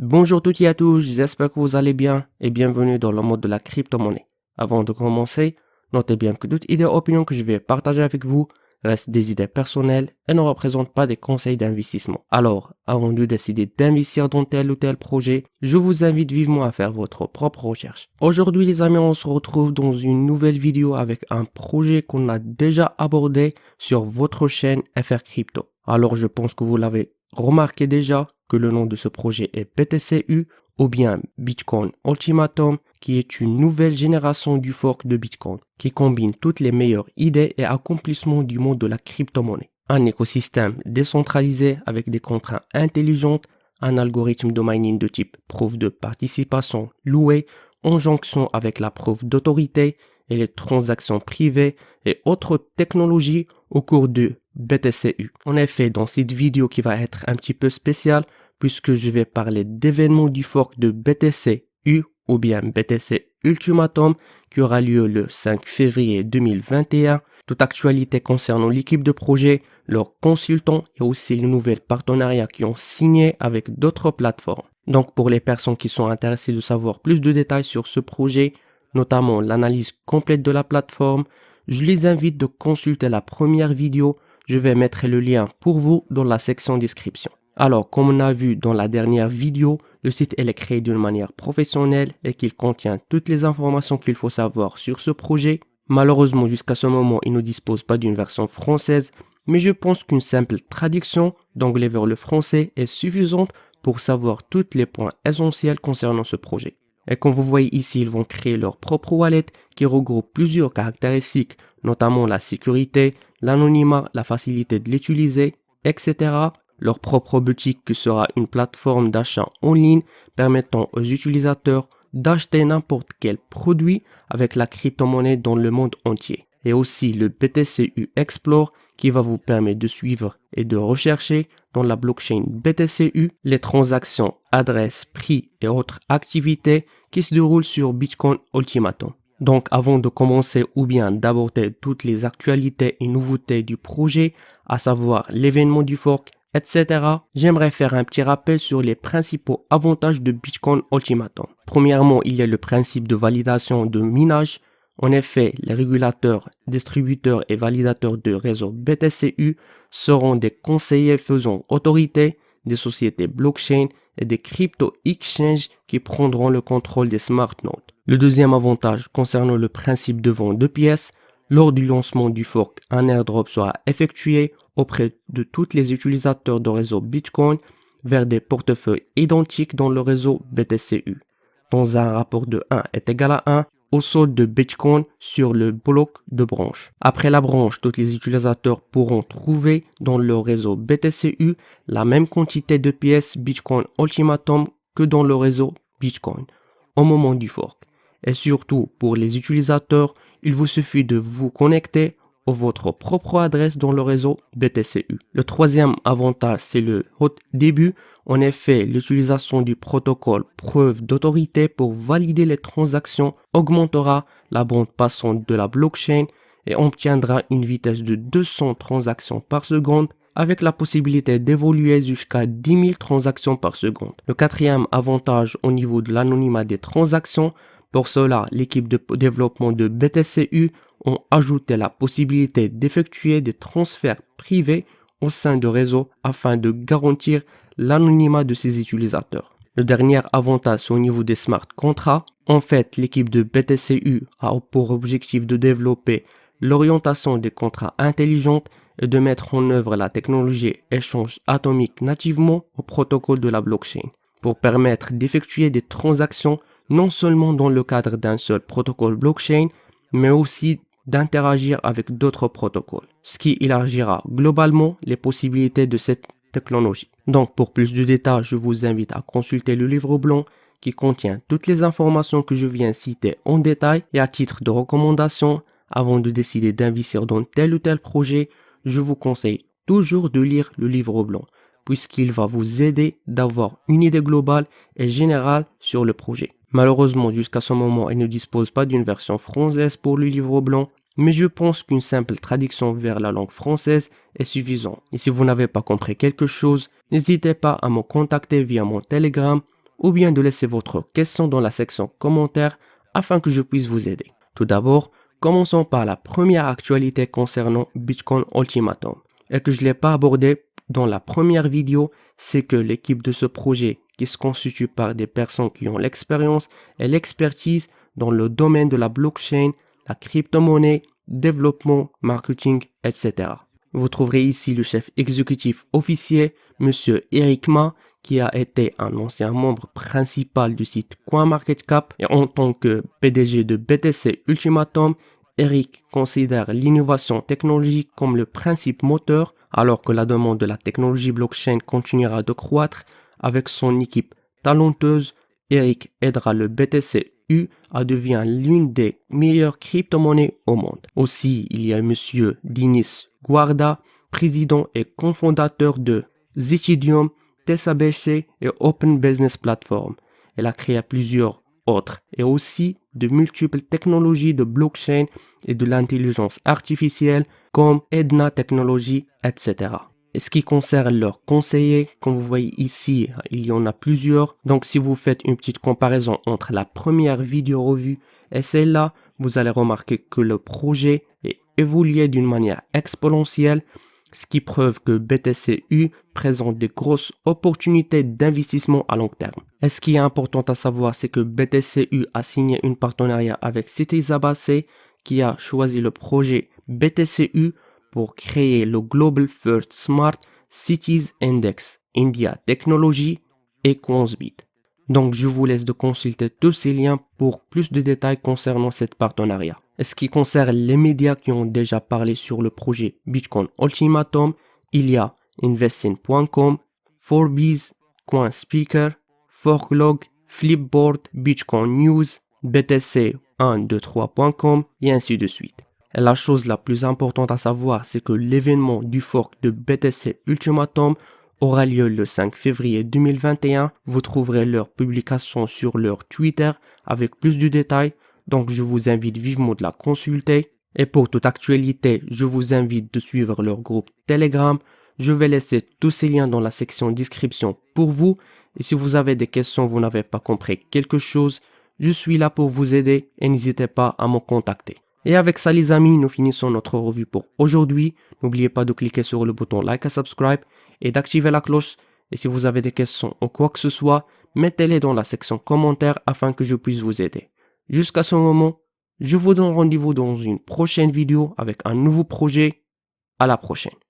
Bonjour toutes et à tous, j'espère que vous allez bien et bienvenue dans le monde de la crypto-monnaie. Avant de commencer, notez bien que toute idée ou opinion que je vais partager avec vous reste des idées personnelles et ne représente pas des conseils d'investissement. Alors, avant de décider d'investir dans tel ou tel projet, je vous invite vivement à faire votre propre recherche. Aujourd'hui les amis, on se retrouve dans une nouvelle vidéo avec un projet qu'on a déjà abordé sur votre chaîne FR Crypto. Alors je pense que vous l'avez remarqué déjà que le nom de ce projet est BTCU ou bien Bitcoin Ultimatum, qui est une nouvelle génération du fork de Bitcoin qui combine toutes les meilleures idées et accomplissements du monde de la crypto-monnaie. Un écosystème décentralisé avec des contraintes intelligentes, un algorithme de mining de type preuve de participation louée en jonction avec la preuve d'autorité et les transactions privées et autres technologies au cours de BTCU. En effet, dans cette vidéo qui va être un petit peu spéciale, puisque je vais parler d'événements du fork de BTCU ou bien BTC Ultimatum qui aura lieu le 5 février 2021. Toute actualité concernant l'équipe de projet, leurs consultants et aussi les nouvelles partenariats qui ont signé avec d'autres plateformes. Donc pour les personnes qui sont intéressées de savoir plus de détails sur ce projet, notamment l'analyse complète de la plateforme, je les invite de consulter la première vidéo. Je vais mettre le lien pour vous dans la section description. Alors, comme on a vu dans la dernière vidéo, le site est créé d'une manière professionnelle et qu'il contient toutes les informations qu'il faut savoir sur ce projet. Malheureusement, jusqu'à ce moment, il ne dispose pas d'une version française, mais je pense qu'une simple traduction d'anglais vers le français est suffisante pour savoir tous les points essentiels concernant ce projet. Et comme vous voyez ici, ils vont créer leur propre wallet qui regroupe plusieurs caractéristiques, notamment la sécurité, l'anonymat, la facilité de l'utiliser, etc. Leur propre boutique qui sera une plateforme d'achat en ligne permettant aux utilisateurs d'acheter n'importe quel produit avec la crypto-monnaie dans le monde entier. Et aussi le BTCU Explore qui va vous permettre de suivre et de rechercher dans la blockchain BTCU les transactions, adresses, prix et autres activités qui se déroulent sur Bitcoin Ultimatum. Donc avant de commencer ou bien d'aborder toutes les actualités et nouveautés du projet, à savoir l'événement du fork, etc., j'aimerais faire un petit rappel sur les principaux avantages de Bitcoin Ultimatum. Premièrement, il y a le principe de validation de minage. En effet, les régulateurs, distributeurs et validateurs de réseau BTCU seront des conseillers faisant autorité, des sociétés blockchain et des crypto-exchanges qui prendront le contrôle des smart nodes. Le deuxième avantage concernant le principe de vente de pièces, lors du lancement du fork, un airdrop sera effectué auprès de tous les utilisateurs de réseau Bitcoin vers des portefeuilles identiques dans le réseau BTCU, dont un rapport de 1 est égal à 1 au solde de Bitcoin sur le bloc de branche. Après la branche, tous les utilisateurs pourront trouver dans leur réseau BTCU la même quantité de pièces Bitcoin Ultimatum que dans le réseau Bitcoin au moment du fork. Et surtout, pour les utilisateurs, il vous suffit de vous connecter à votre propre adresse dans le réseau BTCU. Le troisième avantage, c'est le hot début. En effet, l'utilisation du protocole preuve d'autorité pour valider les transactions augmentera la bande passante de la blockchain et obtiendra une vitesse de 200 transactions par seconde avec la possibilité d'évoluer jusqu'à 10 000 transactions par seconde. Le quatrième avantage au niveau de l'anonymat des transactions, pour cela, l'équipe de développement de BTCU ont ajouté la possibilité d'effectuer des transferts privés au sein de réseaux afin de garantir l'anonymat de ses utilisateurs. Le dernier avantage, c'est au niveau des smart contracts. En fait, l'équipe de BTCU a pour objectif de développer l'orientation des contrats intelligents et de mettre en œuvre la technologie échange atomique nativement au protocole de la blockchain pour permettre d'effectuer des transactions non seulement dans le cadre d'un seul protocole blockchain, mais aussi d'interagir avec d'autres protocoles, ce qui élargira globalement les possibilités de cette technologie. Donc pour plus de détails, je vous invite à consulter le livre blanc qui contient toutes les informations que je viens citer en détail et à titre de recommandation, avant de décider d'investir dans tel ou tel projet, je vous conseille toujours de lire le livre blanc, puisqu'il va vous aider d'avoir une idée globale et générale sur le projet. Malheureusement, jusqu'à ce moment, il ne dispose pas d'une version française pour le livre blanc, mais je pense qu'une simple traduction vers la langue française est suffisante. Et si vous n'avez pas compris quelque chose, n'hésitez pas à me contacter via mon Telegram ou bien de laisser votre question dans la section commentaires afin que je puisse vous aider. Tout d'abord, commençons par la première actualité concernant Bitcoin Ultimatum et que je ne l'ai pas abordé dans la première vidéo, c'est que l'équipe de ce projet qui se constitue par des personnes qui ont l'expérience et l'expertise dans le domaine de la blockchain, la crypto-monnaie, développement, marketing, etc. Vous trouverez ici le chef exécutif officiel, Monsieur Eric Ma, qui a été un ancien membre principal du site CoinMarketCap et en tant que PDG de BTC Ultimatum, Eric considère l'innovation technologique comme le principe moteur alors que la demande de la technologie blockchain continuera de croître. Avec son équipe talenteuse, Eric aidera le BTC-U à devenir l'une des meilleures crypto-monnaies au monde. Aussi, il y a Monsieur Dinis Guarda, président et cofondateur de Zitidium, TSABC et Open Business Platform. Elle a créé plusieurs autres et aussi de multiples technologies de blockchain et de l'intelligence artificielle comme Edna Technology, etc. Et ce qui concerne leurs conseillers, comme vous voyez ici, il y en a plusieurs. Donc si vous faites une petite comparaison entre la première vidéo revue et celle-là, vous allez remarquer que le projet est évolué d'une manière exponentielle, ce qui prouve que BTC-U présente de grosses opportunités d'investissement à long terme. Et ce qui est important à savoir, c'est que BTC-U a signé un partenariat avec Citizabase qui a choisi le projet BTC-U pour créer le Global First Smart Cities Index, India Technology et Quantsbit. Donc je vous laisse de consulter tous ces liens pour plus de détails concernant cet partenariat. Et ce qui concerne les médias qui ont déjà parlé sur le projet Bitcoin Ultimatum, il y a investing.com, Forbes, CoinSpeaker, Forklog, Flipboard, Bitcoin News, BTC123.com et ainsi de suite. Et la chose la plus importante à savoir, c'est que l'événement du fork de BTC Ultimatum aura lieu le 5 février 2021. Vous trouverez leur publication sur leur Twitter avec plus de détails. Donc je vous invite vivement de la consulter. Et pour toute actualité, je vous invite de suivre leur groupe Telegram. Je vais laisser tous ces liens dans la section description pour vous. Et si vous avez des questions, vous n'avez pas compris quelque chose, je suis là pour vous aider et n'hésitez pas à me contacter. Et avec ça les amis, nous finissons notre revue pour aujourd'hui. N'oubliez pas de cliquer sur le bouton like et subscribe et d'activer la cloche. Et si vous avez des questions ou quoi que ce soit, mettez-les dans la section commentaires afin que je puisse vous aider. Jusqu'à ce moment, je vous donne rendez-vous dans une prochaine vidéo avec un nouveau projet. À la prochaine.